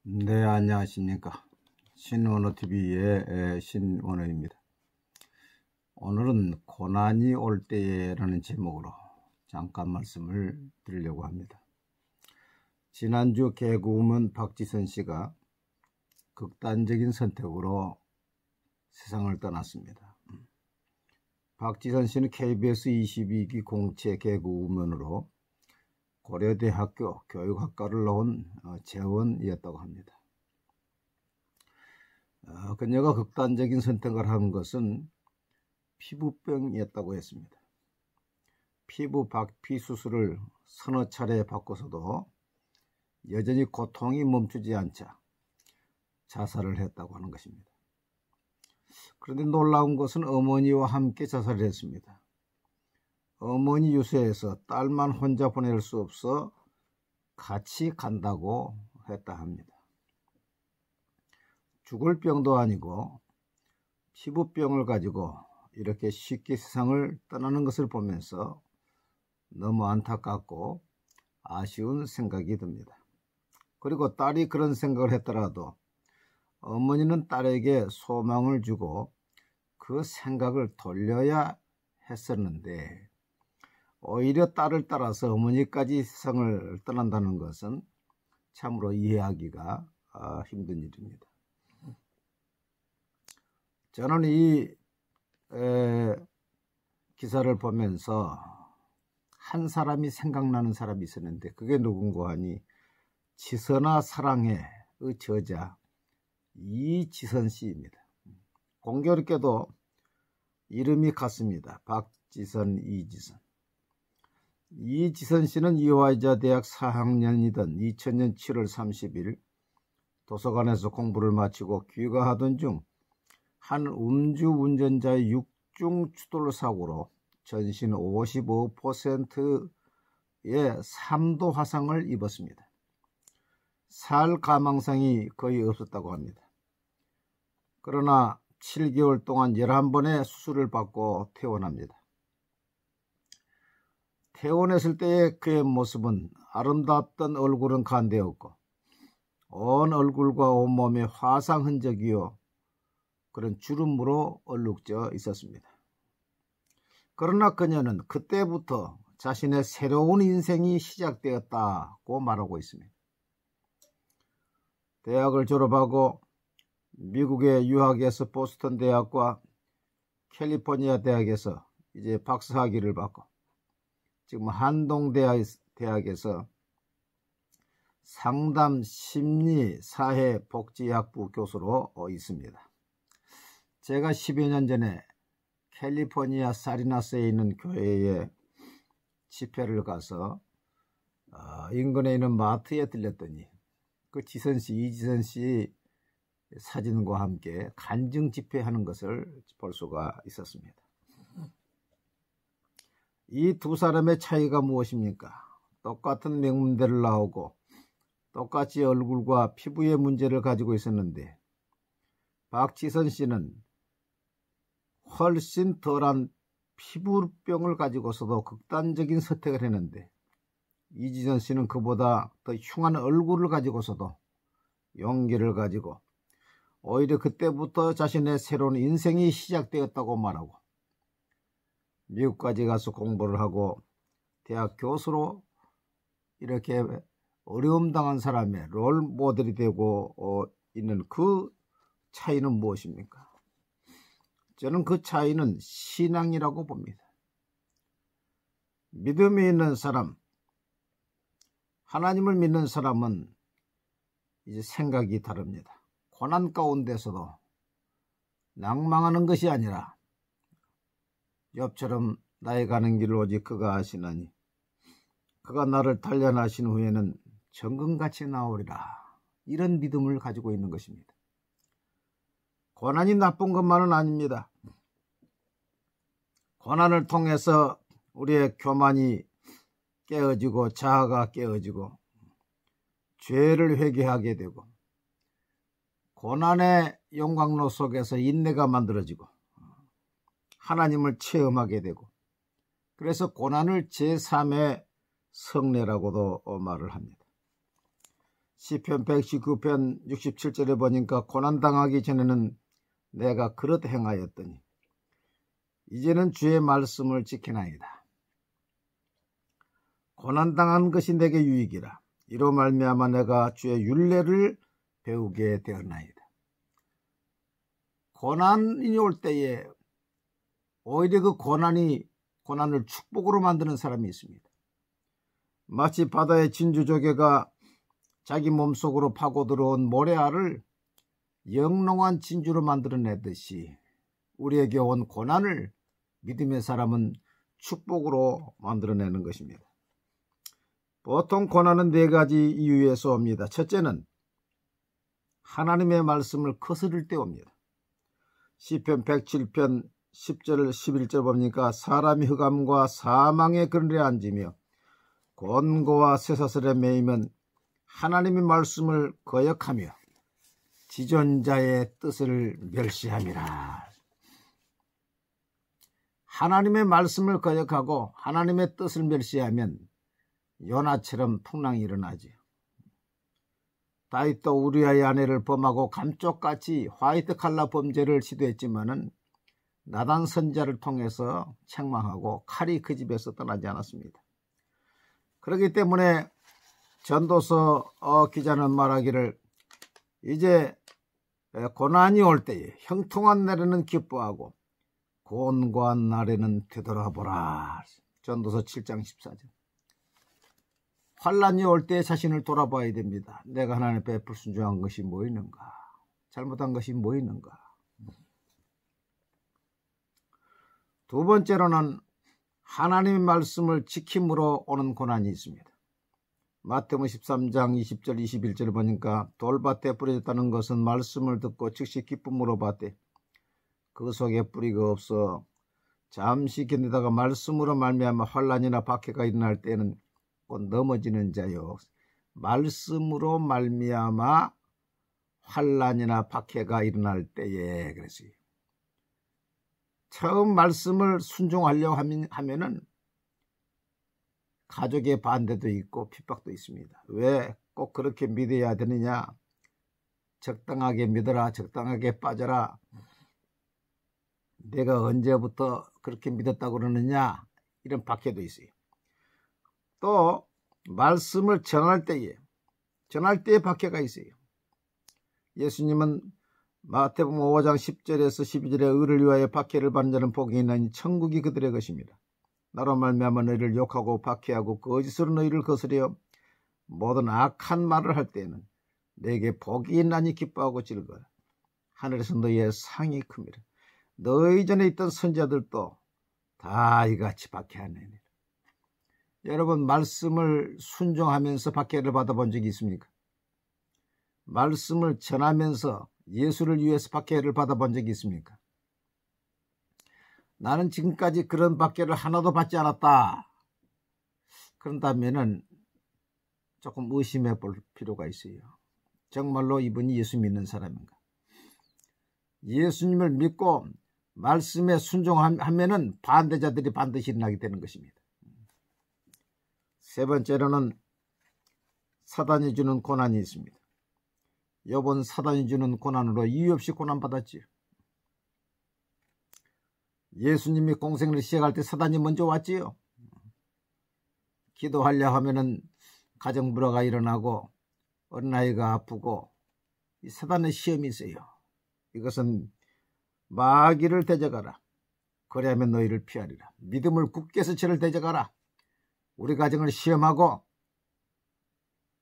네, 안녕하십니까. 신원어TV의 신원어입니다. 오늘은 고난이 올 때에라는 제목으로 잠깐 말씀을 드리려고 합니다. 지난주 개그우먼 박지선 씨가 극단적인 선택으로 세상을 떠났습니다. 박지선 씨는 KBS 22기 공채 개그우먼으로 고려대학교 교육학과를 나온 재원이었다고 합니다. 그녀가 극단적인 선택을 한 것은 피부병이었다고 했습니다. 피부 박피 수술을 서너 차례 받고서도 여전히 고통이 멈추지 않자 자살을 했다고 하는 것입니다. 그런데 놀라운 것은 어머니와 함께 자살을 했습니다. 어머니 유서에서 딸만 혼자 보낼 수 없어 같이 간다고 했다 합니다. 죽을 병도 아니고 피부병을 가지고 이렇게 쉽게 세상을 떠나는 것을 보면서 너무 안타깝고 아쉬운 생각이 듭니다. 그리고 딸이 그런 생각을 했더라도 어머니는 딸에게 소망을 주고 그 생각을 돌려야 했었는데 오히려 딸을 따라서 어머니까지 세상을 떠난다는 것은 참으로 이해하기가 힘든 일입니다. 저는 이 기사를 보면서 한 사람이 생각나는 사람이 있었는데 그게 누군가 하니 지선아 사랑해의 저자 이지선 씨입니다. 공교롭게도 이름이 같습니다. 박지선, 이지선. 이지선 씨는 이화여자 대학 4학년이던 2000년 7월 30일 도서관에서 공부를 마치고 귀가하던 중 한 음주운전자의 육중 추돌 사고로 전신 55%의 3도 화상을 입었습니다. 살 가망상이 거의 없었다고 합니다. 그러나 7개월 동안 11번의 수술을 받고 퇴원합니다. 퇴원했을 때의 그의 모습은 아름답던 얼굴은 간대었고 온 얼굴과 온몸에 화상 흔적이요 그런 주름으로 얼룩져 있었습니다. 그러나 그녀는 그때부터 자신의 새로운 인생이 시작되었다고 말하고 있습니다. 대학을 졸업하고 미국에 유학해서 보스턴 대학과 캘리포니아 대학에서 이제 박사학위를 받고 지금 한동 대학에서 상담 심리 사회 복지학부 교수로 있습니다. 제가 10여 년 전에 캘리포니아 사리나스에 있는 교회에 집회를 가서 인근에 있는 마트에 들렸더니 그 이지선 씨 사진과 함께 간증 집회하는 것을 볼 수가 있었습니다. 이 두 사람의 차이가 무엇입니까? 똑같은 명문대를 나오고 똑같이 얼굴과 피부의 문제를 가지고 있었는데 박지선 씨는 훨씬 덜한 피부병을 가지고서도 극단적인 선택을 했는데 이지선 씨는 그보다 더 흉한 얼굴을 가지고서도 용기를 가지고 오히려 그때부터 자신의 새로운 인생이 시작되었다고 말하고 미국까지 가서 공부를 하고 대학 교수로 이렇게 어려움 당한 사람의 롤 모델이 되고 있는 그 차이는 무엇입니까? 저는 그 차이는 신앙이라고 봅니다. 믿음이 있는 사람, 하나님을 믿는 사람은 이제 생각이 다릅니다. 고난 가운데서도 낭망하는 것이 아니라 욥처럼 나의 가는 길을 오직 그가 아시나니 그가 나를 단련하신 후에는 정금같이 나오리라. 이런 믿음을 가지고 있는 것입니다. 고난이 나쁜 것만은 아닙니다. 고난을 통해서 우리의 교만이 깨어지고 자아가 깨어지고 죄를 회개하게 되고 고난의 영광로 속에서 인내가 만들어지고 하나님을 체험하게 되고 그래서 고난을 제3의 성례라고도 말을 합니다. 시편 119편 67절에 보니까 고난당하기 전에는 내가 그릇 행하였더니 이제는 주의 말씀을 지키나이다. 고난당한 것이 내게 유익이라. 이로 말미암아 내가 주의 율례를 배우게 되었나이다. 고난이 올 때에 오히려 그 고난을 축복으로 만드는 사람이 있습니다. 마치 바다의 진주조개가 자기 몸속으로 파고들어온 모래알을 영롱한 진주로 만들어내듯이 우리에게 온 고난을 믿음의 사람은 축복으로 만들어내는 것입니다. 보통 고난은 4가지 이유에서 옵니다. 첫째는 하나님의 말씀을 거스를 때 옵니다. 시편 107편 10절 11절 보니까 사람이 흑암과 사망의 그늘에 앉으며 곤고와 쇠사슬에 매이면 하나님의 말씀을 거역하며 지존자의 뜻을 멸시함이라. 하나님의 말씀을 거역하고 하나님의 뜻을 멸시하면 요나처럼 풍랑이 일어나지. 다윗도 우리아의 아내를 범하고 감쪽같이 화이트 칼라 범죄를 시도했지만은 나단 선지자를 통해서 책망하고 칼이 그 집에서 떠나지 않았습니다. 그렇기 때문에 전도서 기자는 말하기를 이제 고난이 올 때에 형통한 날에는 기뻐하고 곤고한 날에는 되돌아보라. 전도서 7장 14절. 환란이 올 때 자신을 돌아봐야 됩니다. 내가 하나님 앞에 불순종한 것이 뭐 있는가? 잘못한 것이 뭐 있는가? 두 번째로는 하나님의 말씀을 지킴으로 오는 고난이 있습니다. 마태복음 13장 20절 21절을 보니까 돌밭에 뿌려졌다는 것은 말씀을 듣고 즉시 기쁨으로 받되 그 속에 뿌리가 없어 잠시 견디다가 말씀으로 말미암아 환란이나 박해가 일어날 때는 곧 넘어지는 자요. 말씀으로 말미암아 환란이나 박해가 일어날 때에 그랬어요. 처음 말씀을 순종하려고 하면은 가족의 반대도 있고 핍박도 있습니다. 왜 꼭 그렇게 믿어야 되느냐? 적당하게 믿어라, 적당하게 빠져라. 내가 언제부터 그렇게 믿었다고 그러느냐? 이런 박해도 있어요. 또 말씀을 전할 때에 박해가 있어요. 예수님은 마태복음 5장 10절에서 12절에 의를 위하여 박해를 받는 자는 복이 있나니 천국이 그들의 것입니다. 나로 말미암아 너희를 욕하고 박해하고 거짓으로 너희를 거스려 모든 악한 말을 할 때에는 너에게 복이 있나니 기뻐하고 즐거워라. 하늘에서 너희의 상이 큽니다. 너희 전에 있던 선지자들도 다 이같이 박해하느니라. 여러분, 말씀을 순종하면서 박해를 받아본 적이 있습니까? 말씀을 전하면서 예수를 위해서 박해를 받아본 적이 있습니까? 나는 지금까지 그런 박해를 하나도 받지 않았다. 그런다면은 조금 의심해 볼 필요가 있어요. 정말로 이분이 예수 믿는 사람인가? 예수님을 믿고 말씀에 순종하면은 반대자들이 반드시 일어나게 되는 것입니다. 세 번째로는 사단이 주는 고난이 있습니다. 욥은 사단이 주는 고난으로 이유 없이 고난받았지요. 예수님이 공생을 시작할 때 사단이 먼저 왔지요. 기도하려 하면은 가정불화가 일어나고 어린아이가 아프고 이 사단의 시험이 있어요. 이것은 마귀를 대적하라. 그리하면 너희를 피하리라. 믿음을 굳게 해서 저를 대적하라. 우리 가정을 시험하고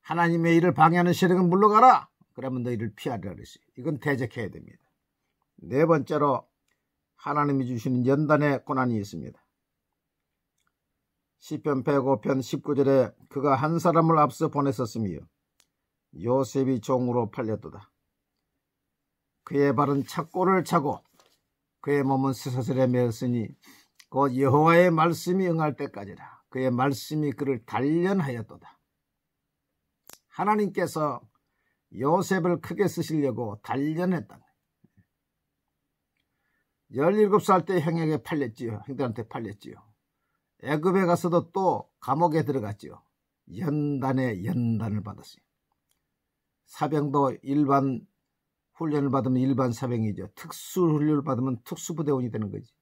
하나님의 일을 방해하는 세력은 물러가라. 그러면 너희를 피하리라 그랬어요. 이건 대적해야 됩니다. 네 번째로 하나님이 주시는 연단의 고난이 있습니다. 시편 105편 19절에 그가 한 사람을 앞서 보냈었으며 요셉이 종으로 팔렸도다. 그의 발은 착고를 차고 그의 몸은 쇠사슬에 매었으니 곧 여호와의 말씀이 응할 때까지라. 그의 말씀이 그를 단련하였도다. 하나님께서 요셉을 크게 쓰시려고 단련했다. 17살 때 형에게 팔렸지요. 형들한테 팔렸지요. 애굽에 가서도 또 감옥에 들어갔지요. 연단에 연단을 받았어요. 사병도 일반 훈련을 받으면 일반 사병이죠. 특수 훈련을 받으면 특수부대원이 되는 거지.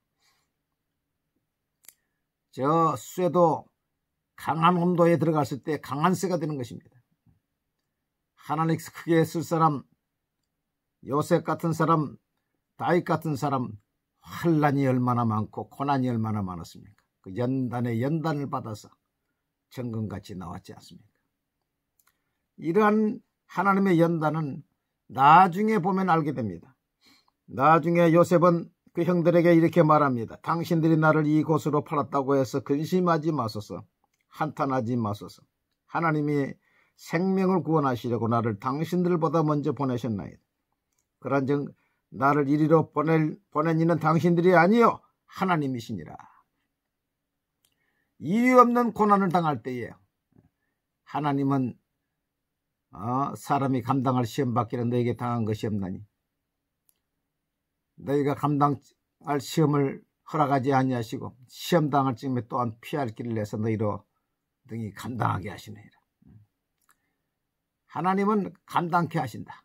저 쇠도 강한 온도에 들어갔을 때 강한 쇠가 되는 것입니다. 하나님 크게 쓸 사람, 요셉 같은 사람, 다윗 같은 사람, 환난이 얼마나 많고 고난이 얼마나 많았습니까? 그 연단의 연단을 받아서 정금같이 나왔지 않습니까? 이러한 하나님의 연단은 나중에 보면 알게 됩니다. 나중에 요셉은 그 형들에게 이렇게 말합니다. 당신들이 나를 이곳으로 팔았다고 해서 근심하지 마소서. 한탄하지 마소서. 하나님이 생명을 구원하시려고 나를 당신들보다 먼저 보내셨나이다. 그런즉 나를 이리로 보낸 이는 당신들이 아니요 하나님이시니라. 이유 없는 고난을 당할 때에 하나님은 사람이 감당할 시험 받기는 너에게 당한 것이 없나니 너희가 감당할 시험을 허락하지 아니하시고 시험 당할 즈음에 또한 피할 길을 내서 너희로 등이 감당하게 하시느니라. 하나님은 감당케 하신다.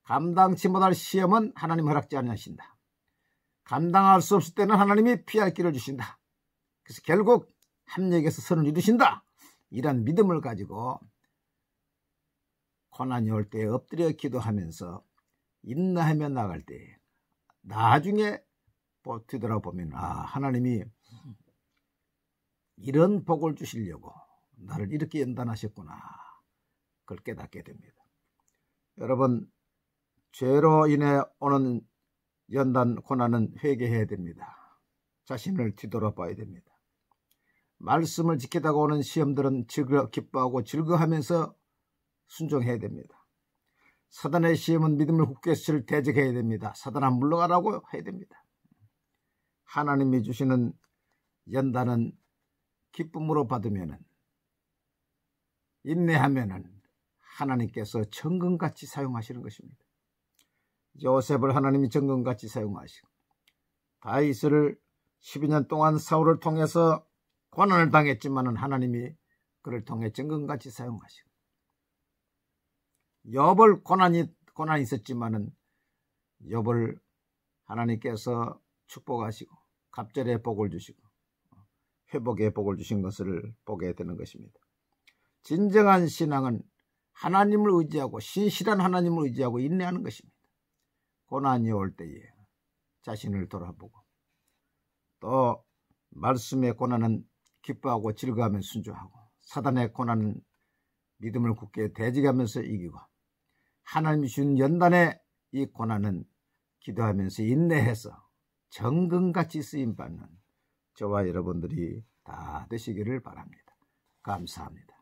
감당치 못할 시험은 하나님 허락지 아니하신다. 감당할 수 없을 때는 하나님이 피할 길을 주신다. 그래서 결국 합력에서 선을 이루신다. 이런 믿음을 가지고 고난이 올 때 엎드려 기도하면서 인내하며 나갈 때 나중에 뒤돌아보면 하나님이 이런 복을 주시려고 나를 이렇게 연단하셨구나. 그걸 깨닫게 됩니다. 여러분, 죄로 인해 오는 연단 고난은 회개해야 됩니다. 자신을 뒤돌아봐야 됩니다. 말씀을 지키다가 오는 시험들은 기뻐하고 즐거워하면서 순종해야 됩니다. 사단의 시험은 믿음을 굳게 해서 대적해야 됩니다. 사단아 물러가라고 해야 됩니다. 하나님이 주시는 연단은 기쁨으로 받으면은 인내하면은 하나님께서 정금같이 사용하시는 것입니다. 요셉을 하나님이 정금같이 사용하시고 다윗을 12년 동안 사울을 통해서 고난을 당했지만은 하나님이 그를 통해 정금같이 사용하시고 욥을 고난이 있었지만은 욥을 하나님께서 축복하시고 갑절의 복을 주시고 회복의 복을 주신 것을 보게 되는 것입니다. 진정한 신앙은 하나님을 의지하고 신실한 하나님을 의지하고 인내하는 것입니다. 고난이 올 때에 자신을 돌아보고 또 말씀의 고난은 기뻐하고 즐거워하며 순종하고 사단의 고난은 믿음을 굳게 대적하면서 이기고 하나님이 주신 연단의 이 고난은 기도하면서 인내해서 정금같이 쓰임받는 저와 여러분들이 다 되시기를 바랍니다. 감사합니다.